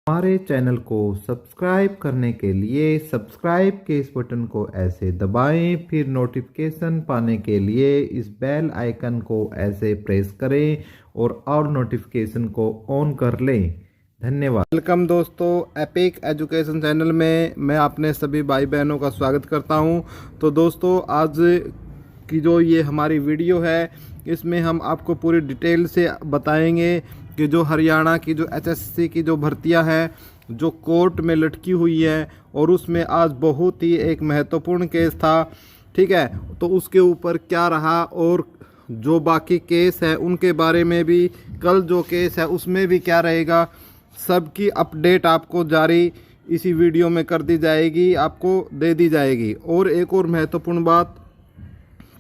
हमारे चैनल को सब्सक्राइब करने के लिए सब्सक्राइब के इस बटन को ऐसे दबाएं, फिर नोटिफिकेशन पाने के लिए इस बेल आइकन को ऐसे प्रेस करें और नोटिफिकेशन को ऑन कर लें। धन्यवाद। वेलकम दोस्तों, एपिक एजुकेशन चैनल में मैं अपने सभी भाई बहनों का स्वागत करता हूं। तो दोस्तों, आज की जो ये हमारी वीडियो है इसमें हम आपको पूरी डिटेल से बताएंगे कि जो हरियाणा की जो एचएससी की जो भर्तियां हैं जो कोर्ट में लटकी हुई है, और उसमें आज बहुत ही एक महत्वपूर्ण केस था। ठीक है, तो उसके ऊपर क्या रहा और जो बाकी केस है उनके बारे में भी, कल जो केस है उसमें भी क्या रहेगा, सबकी अपडेट आपको जारी इसी वीडियो में कर दी जाएगी, आपको दे दी जाएगी। और एक और महत्वपूर्ण बात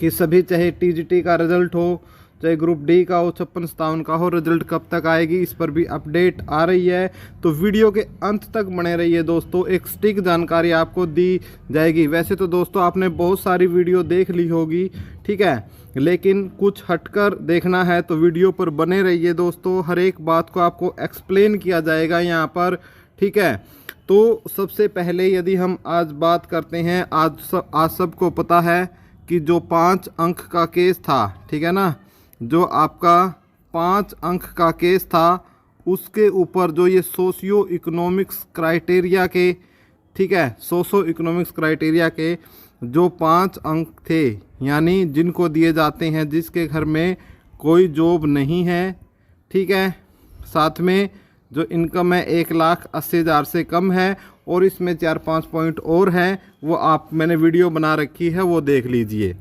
कि सभी, चाहे टीजीटी का रिजल्ट हो, चाहे ग्रुप डी का हो, 56-57 का हो, रिजल्ट कब तक आएगी इस पर भी अपडेट आ रही है। तो वीडियो के अंत तक बने रहिए दोस्तों, एक सटीक जानकारी आपको दी जाएगी। वैसे तो दोस्तों आपने बहुत सारी वीडियो देख ली होगी, ठीक है, लेकिन कुछ हटकर देखना है तो वीडियो पर बने रहिए दोस्तों। हर एक बात को आपको एक्सप्लेन किया जाएगा यहाँ पर, ठीक है। तो सबसे पहले यदि हम आज बात करते हैं, आज सबको पता है कि जो 5 अंक का केस था, ठीक है ना, जो आपका 5 अंक का केस था उसके ऊपर जो ये सोशियो इकोनॉमिक्स क्राइटेरिया के, ठीक है, सोशियो इकोनॉमिक्स क्राइटेरिया के जो 5 अंक थे, यानी जिनको दिए जाते हैं जिसके घर में कोई जॉब नहीं है, ठीक है, साथ में जो इनकम है 1,80,000 से कम है, और इसमें 4-5 पॉइंट और हैं, वो मैंने वीडियो बना रखी है, वो देख लीजिए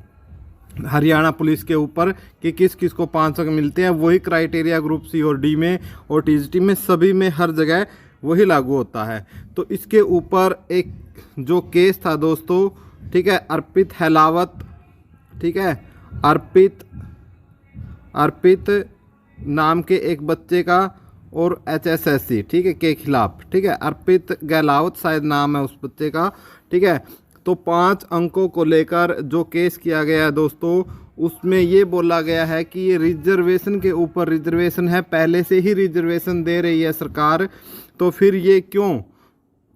हरियाणा पुलिस के ऊपर कि किस किस को 5 अंक मिलते हैं। वही क्राइटेरिया ग्रुप सी और डी में और टीजीटी में, सभी में हर जगह वही लागू होता है। तो इसके ऊपर एक जो केस था दोस्तों, ठीक है, अर्पित हेलावत, ठीक है, अर्पित नाम के एक बच्चे का और एचएसएससी, ठीक है, के खिलाफ, ठीक है, अर्पित गहलावत शायद नाम है उस बच्चे का, ठीक है। तो 5 अंकों को लेकर जो केस किया गया है दोस्तों, उसमें ये बोला गया है कि ये रिजर्वेशन के ऊपर रिजर्वेशन है, पहले से ही रिजर्वेशन दे रही है सरकार, तो फिर ये क्यों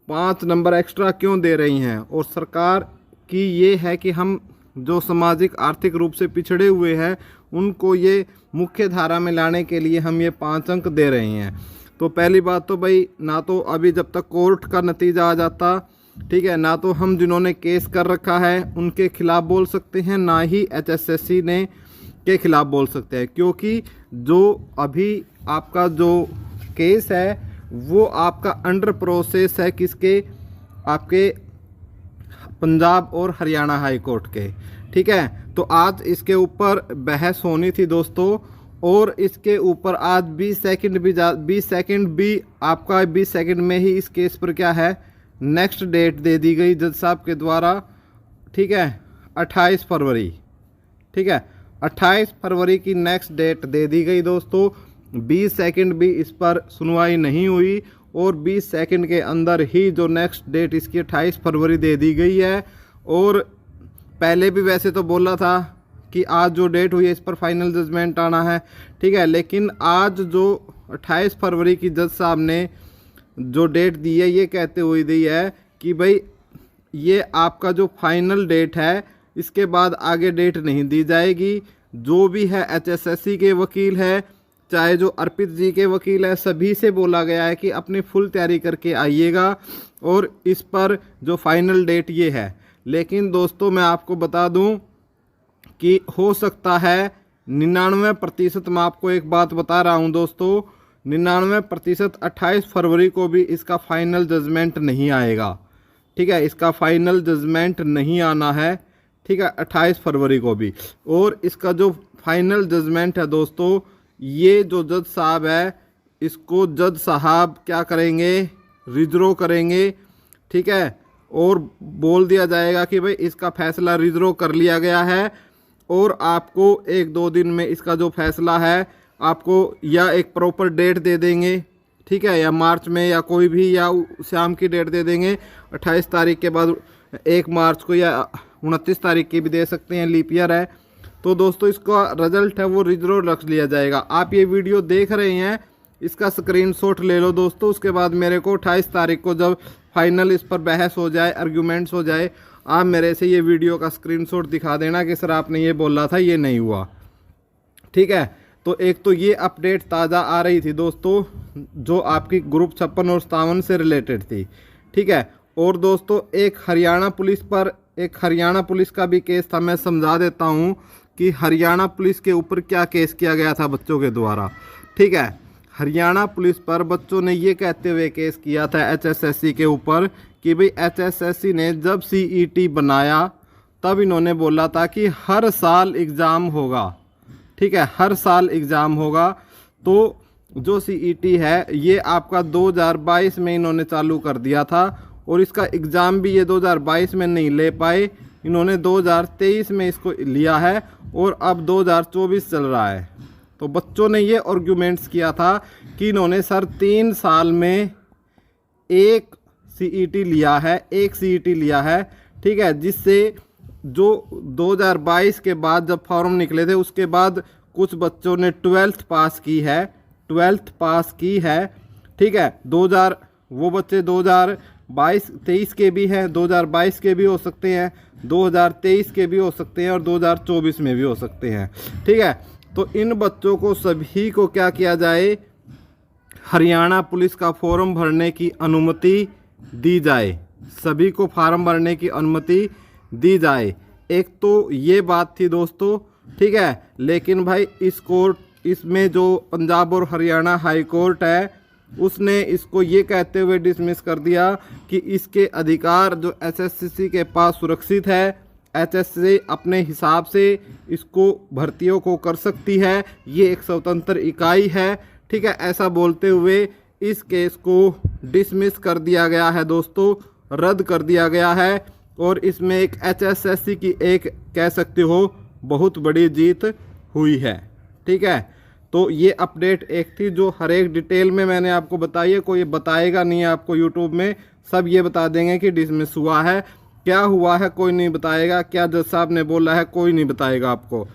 5 नंबर एक्स्ट्रा क्यों दे रही हैं। और सरकार की ये है कि हम जो सामाजिक आर्थिक रूप से पिछड़े हुए हैं उनको ये मुख्य धारा में लाने के लिए हम ये 5 अंक दे रहे हैं। तो पहली बात तो भाई, ना तो अभी जब तक कोर्ट का नतीजा आ जाता, ठीक है, ना तो हम जिन्होंने केस कर रखा है उनके खिलाफ बोल सकते हैं, ना ही एचएसएससी ने के खिलाफ बोल सकते हैं, क्योंकि जो अभी आपका जो केस है वो आपका अंडर प्रोसेस है, किसके, आपके पंजाब और हरियाणा हाई कोर्ट के, ठीक है। तो आज इसके ऊपर बहस होनी थी दोस्तों, और इसके ऊपर आज 20 सेकंड भी आपका 20 सेकंड में ही इस केस पर क्या है, नेक्स्ट डेट दे दी गई जज साहब के द्वारा, ठीक है, 28 फरवरी, ठीक है, 28 फरवरी की नेक्स्ट डेट दे दी गई दोस्तों। 20 सेकंड भी इस पर सुनवाई नहीं हुई, और 20 सेकंड के अंदर ही जो नेक्स्ट डेट इसकी 28 फरवरी दे दी गई है। और पहले भी वैसे तो बोला था कि आज जो डेट हुई है इस पर फाइनल जजमेंट आना है, ठीक है, लेकिन आज जो 28 फरवरी की जज साहब ने जो डेट दी है ये कहते हुए दी है कि भाई ये आपका जो फाइनल डेट है, इसके बाद आगे डेट नहीं दी जाएगी। जो भी है एचएसएससी के वकील है, चाहे जो अर्पित जी के वकील है, सभी से बोला गया है कि अपनी फुल तैयारी करके आइएगा, और इस पर जो फाइनल डेट ये है। लेकिन दोस्तों मैं आपको बता दूं कि हो सकता है 99%, मैं आपको एक बात बता रहा हूं दोस्तों, 99% 28 फरवरी को भी इसका फाइनल जजमेंट नहीं आएगा, ठीक है, इसका फाइनल जजमेंट नहीं आना है, ठीक है, 28 फरवरी को भी। और इसका जो फाइनल जजमेंट है दोस्तों, ये जो जज साहब है इसको जज साहब क्या करेंगे, रिजर्व करेंगे, ठीक है, और बोल दिया जाएगा कि भाई इसका फैसला रिजर्व कर लिया गया है, और आपको 1-2 दिन में इसका जो फैसला है आपको या एक प्रॉपर डेट दे देंगे, ठीक है, या मार्च में या कोई भी, या शाम की डेट दे देंगे 28 तारीख के बाद, 1 मार्च को, या 29 तारीख की भी दे सकते हैं, लीप ईयर है। तो दोस्तों इसका रिजल्ट है वो रिजर्व रख लिया जाएगा। आप ये वीडियो देख रहे हैं, इसका स्क्रीनशॉट ले लो दोस्तों। उसके बाद मेरे को 28 तारीख को जब फाइनल इस पर बहस हो जाए, आर्ग्यूमेंट्स हो जाए, आप मेरे से ये वीडियो का स्क्रीनशॉट दिखा देना कि सर आपने ये बोला था, ये नहीं हुआ। ठीक है, तो एक तो ये अपडेट ताज़ा आ रही थी दोस्तों जो आपकी ग्रुप 56 और 57 से रिलेटेड थी। ठीक है, और दोस्तों एक हरियाणा पुलिस का भी केस था। मैं समझा देता हूँ कि हरियाणा पुलिस के ऊपर क्या केस किया गया था बच्चों के द्वारा। ठीक है, हरियाणा पुलिस पर बच्चों ने ये कहते हुए केस किया था HSSC के ऊपर कि भाई HSSC ने जब CET बनाया तब इन्होंने बोला था कि हर साल एग्ज़ाम होगा। ठीक है, हर साल एग्ज़ाम होगा। तो जो CET है ये आपका 2022 में इन्होंने चालू कर दिया था और इसका एग्ज़ाम भी ये 2022 में नहीं ले पाए, इन्होंने 2023 में इसको लिया है और अब 2024 चल रहा है। तो बच्चों ने ये आर्ग्यूमेंट्स किया था कि इन्होंने सर 3 साल में एक CET लिया है। ठीक है, जिससे जो 2022 के बाद जब फॉर्म निकले थे उसके बाद कुछ बच्चों ने 12th पास की है। ठीक है, वो बच्चे 2022-23 के भी हैं, 2022 के भी हो सकते हैं, 2023 के भी हो सकते हैं और 2024 में भी हो सकते हैं। ठीक है, तो इन बच्चों को सभी को क्या किया जाए, हरियाणा पुलिस का फॉर्म भरने की अनुमति दी जाए, सभी को फॉर्म भरने की अनुमति दी जाए। एक तो ये बात थी दोस्तों। ठीक है, लेकिन भाई इसमें जो पंजाब और हरियाणा हाई कोर्ट है उसने इसको ये कहते हुए डिसमिस कर दिया कि इसके अधिकार जो HSSC के पास सुरक्षित है, HSSC अपने हिसाब से इसको भर्तियों को कर सकती है, ये एक स्वतंत्र इकाई है। ठीक है, ऐसा बोलते हुए इस केस को डिसमिस कर दिया गया है दोस्तों, रद्द कर दिया गया है। और इसमें एक HSSC की एक कह सकते हो बहुत बड़ी जीत हुई है। ठीक है, तो ये अपडेट एक थी जो हर एक डिटेल में मैंने आपको बताई है। कोई बताएगा नहीं है आपको यूट्यूब में, सब ये बता देंगे कि डिसमिस हुआ है, क्या हुआ है कोई नहीं बताएगा, क्या जज साहब ने बोला है कोई नहीं बताएगा आपको।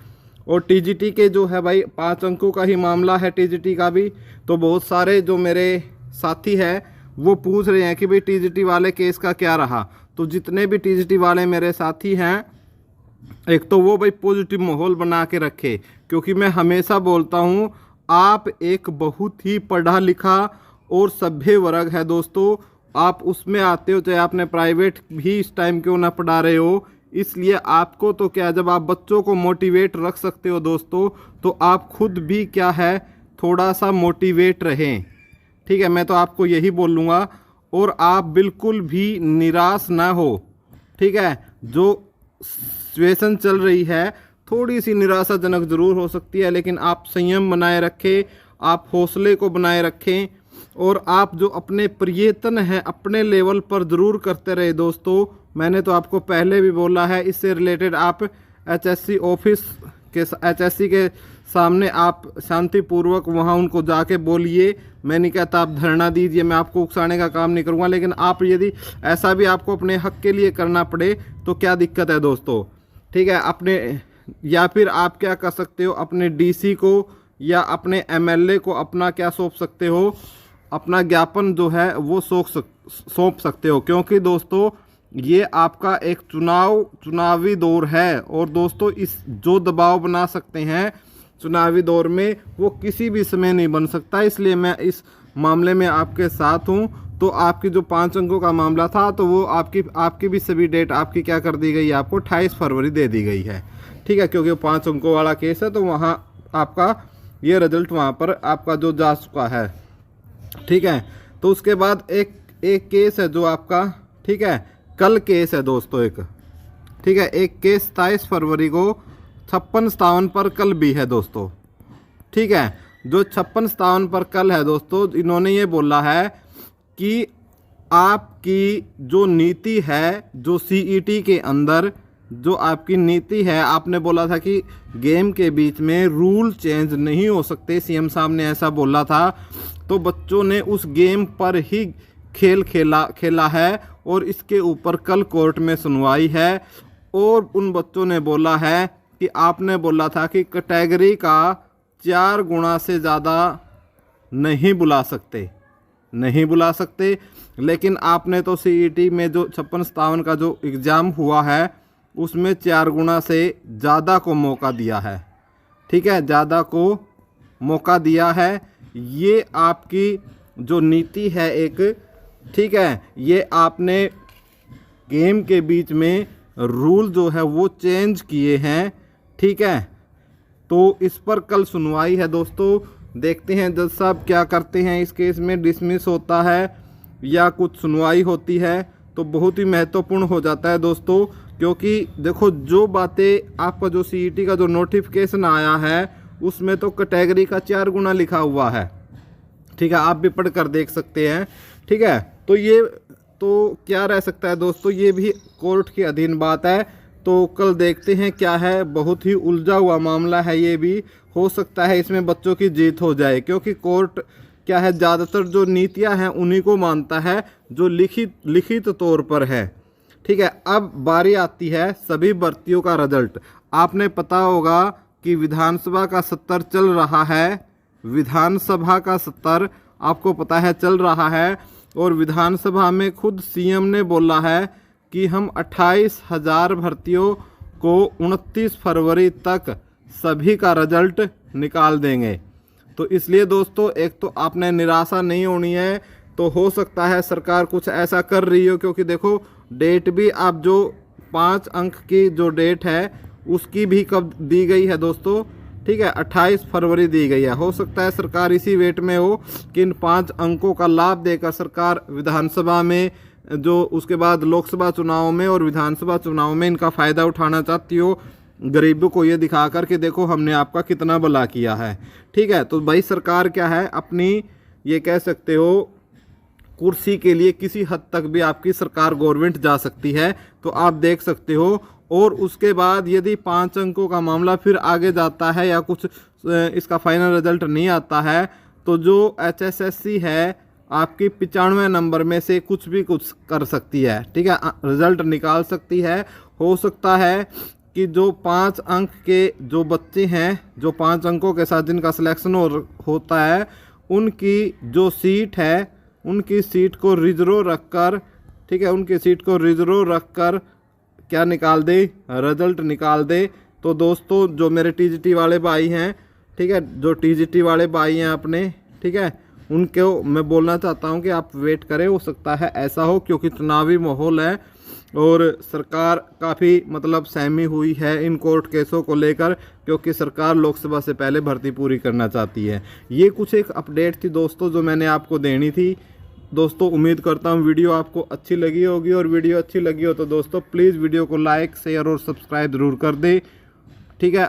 और TGT के जो है भाई 5 अंकों का ही मामला है TGT का भी। तो बहुत सारे जो मेरे साथी हैं वो पूछ रहे हैं कि भाई TGT वाले केस का क्या रहा। तो जितने भी TGT वाले मेरे साथी हैं, एक तो वो भाई पॉजिटिव माहौल बना के रखे, क्योंकि मैं हमेशा बोलता हूँ आप एक बहुत ही पढ़ा लिखा और सभ्य वर्ग है दोस्तों, आप उसमें आते हो, चाहे आपने प्राइवेट भी इस टाइम क्यों ना पढ़ा रहे हो। इसलिए आपको तो क्या, जब आप बच्चों को मोटिवेट रख सकते हो दोस्तों, तो आप खुद भी क्या है थोड़ा सा मोटिवेट रहें। ठीक है, मैं तो आपको यही बोलूँगा। और आप बिल्कुल भी निराश ना हो। ठीक है, जो सिचुएशन चल रही है थोड़ी सी निराशाजनक ज़रूर हो सकती है, लेकिन आप संयम बनाए रखें, आप हौसले को बनाए रखें और आप जो अपने प्रयत्न हैं अपने लेवल पर ज़रूर करते रहे दोस्तों। मैंने तो आपको पहले भी बोला है, इससे रिलेटेड आप HSC के सामने आप शांतिपूर्वक वहाँ उनको जाके बोलिए। मैं नहीं कहता आप धरना दीजिए, मैं आपको उकसाने का काम नहीं करूँगा, लेकिन आप यदि ऐसा भी आपको अपने हक के लिए करना पड़े तो क्या दिक्कत है दोस्तों। ठीक है, अपने या फिर आप क्या कर सकते हो, अपने DC को या अपने MLA को अपना क्या सौंप सकते हो, अपना ज्ञापन जो है वो सौंप सकते हो। क्योंकि दोस्तों ये आपका एक चुनावी दौर है और दोस्तों इस जो दबाव बना सकते हैं चुनावी दौर में वो किसी भी समय नहीं बन सकता। इसलिए मैं इस मामले में आपके साथ हूं। तो आपकी जो 5 अंकों का मामला था तो वो आपकी भी सभी डेट आपकी क्या कर दी गई है, आपको 28 फरवरी दे दी गई है। ठीक है, क्योंकि वो 5 अंकों वाला केस है तो वहाँ आपका ये रिजल्ट वहाँ पर आपका जो जा चुका है। ठीक है, तो उसके बाद एक केस है जो आपका, ठीक है, कल केस है दोस्तों एक। ठीक है, एक केस 27 फरवरी को 56-57 पर कल भी है दोस्तों। ठीक है, जो 56-57 पर कल है दोस्तों, इन्होंने ये बोला है कि आपकी जो नीति है, जो CET के अंदर जो आपकी नीति है, आपने बोला था कि गेम के बीच में रूल चेंज नहीं हो सकते, CM साहब ने ऐसा बोला था। तो बच्चों ने उस गेम पर ही खेला है और इसके ऊपर कल कोर्ट में सुनवाई है। और उन बच्चों ने बोला है कि आपने बोला था कि कैटेगरी का 4 गुना से ज़्यादा नहीं बुला सकते। लेकिन आपने तो सीईटी में जो 56-57 का जो एग्ज़ाम हुआ है उसमें 4 गुना से ज़्यादा को मौका दिया है, ठीक है, ज़्यादा को मौका दिया है। ये आपकी जो नीति है एक, ठीक है, ये आपने गेम के बीच में रूल जो है वो चेंज किए हैं, ठीक है। तो इस पर कल सुनवाई है दोस्तों, देखते हैं जज साहब क्या करते हैं। इस केस में डिसमिस होता है या कुछ सुनवाई होती है तो बहुत ही महत्वपूर्ण हो जाता है दोस्तों, क्योंकि देखो जो बातें आपका जो सीईटी का जो नोटिफिकेशन आया है उसमें तो कैटेगरी का 4 गुना लिखा हुआ है, ठीक है, आप भी पढ़ कर देख सकते हैं, ठीक है। तो ये तो क्या रह सकता है दोस्तों, ये भी कोर्ट के अधीन बात है। तो कल देखते हैं क्या है, बहुत ही उलझा हुआ मामला है ये भी। हो सकता है इसमें बच्चों की जीत हो जाए, क्योंकि कोर्ट क्या है ज़्यादातर जो नीतियां हैं उन्हीं को मानता है जो लिखित तौर पर है, ठीक है। अब बारी आती है सभी भर्तियों का रिजल्ट। आपने पता होगा कि विधानसभा का 70 चल रहा है, विधानसभा का 70 आपको पता है चल रहा है, और विधानसभा में खुद सीएम ने बोला है कि हम 28,000 भर्तियों को 29 फरवरी तक सभी का रिजल्ट निकाल देंगे। तो इसलिए दोस्तों एक तो आपने निराशा नहीं होनी है, तो हो सकता है सरकार कुछ ऐसा कर रही हो, क्योंकि देखो डेट भी आप जो 5 अंक की जो डेट है उसकी भी कब दी गई है दोस्तों, ठीक है, 28 फरवरी दी गई है। हो सकता है सरकार इसी वेट में हो कि इन 5 अंकों का लाभ देकर सरकार विधानसभा में जो उसके बाद लोकसभा चुनाव में और विधानसभा चुनाव में इनका फ़ायदा उठाना चाहती हो, गरीबों को ये दिखा कर कि देखो हमने आपका कितना भला किया है, ठीक है। तो भाई सरकार क्या है अपनी, ये कह सकते हो कुर्सी के लिए किसी हद तक भी आपकी सरकार गवर्नमेंट जा सकती है, तो आप देख सकते हो। और उसके बाद यदि 5 अंकों का मामला फिर आगे जाता है या कुछ इसका फाइनल रिजल्ट नहीं आता है, तो जो HSSC है आपकी 95 नंबर में से कुछ भी कुछ कर सकती है, ठीक है, रिजल्ट निकाल सकती है। हो सकता है कि जो 5 अंक के जो बच्चे हैं, जो 5 अंकों के साथ जिनका सिलेक्शन होता है, उनकी जो सीट है उनकी सीट को रिजर्व रखकर, ठीक है, उनकी सीट को रिजर्व रखकर क्या निकाल दे, रिजल्ट निकाल दे। तो दोस्तों जो मेरे TGT वाले भाई हैं, ठीक है, जो TGT वाले भाई हैं अपने, ठीक है, उनको मैं बोलना चाहता हूं कि आप वेट करें, हो सकता है ऐसा हो, क्योंकि चुनावी माहौल है और सरकार काफ़ी मतलब सहमी हुई है इन कोर्ट केसों को लेकर, क्योंकि सरकार लोकसभा से पहले भर्ती पूरी करना चाहती है। ये कुछ एक अपडेट थी दोस्तों जो मैंने आपको देनी थी। दोस्तों उम्मीद करता हूँ वीडियो आपको अच्छी लगी होगी, और वीडियो अच्छी लगी हो तो दोस्तों प्लीज़ वीडियो को लाइक, शेयर और सब्सक्राइब ज़रूर कर दें, ठीक है।